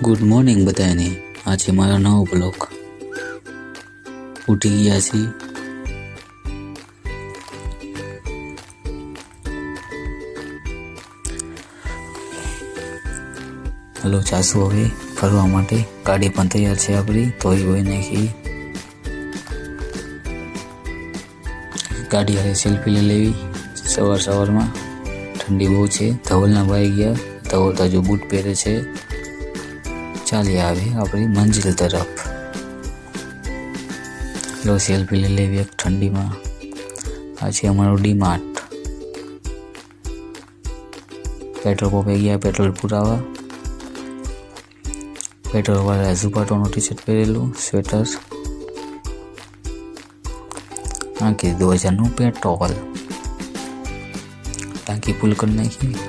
Good morning બધાને. આજે મારો નવો બ્લોગ. ઉઠી ગયા છીએ. હલો ચાસુ હવે ફરવા માટે. ગાડી પણ તૈયાર છે આપણી, ધોઈ હોય નાખી. ગાડી હારે સેલ્ફી લઈ લેવી સવારમાં. ઠંડી બહુ છે. ધવલના ભાઈ ગયા, ધવલ તો હજુ બૂટ પહેરે છે. ચાલી આવે આપણી મંજિલ તરફ. લો સેલ્ફી લઈ લેવી એક ઠંડીમાં. આ છે અમારું ડીમાર્ટ. પેટ્રોલ પંપે ગયા પેટ્રોલ પુરાવા. પેટ્રોલ વાળા ઝુપાટોનું ટી શર્ટ પહેરેલું, સ્વેટર. નાખી 2000નું પેટ્રોલ. ટાંકી ફૂલ કરી નાખી.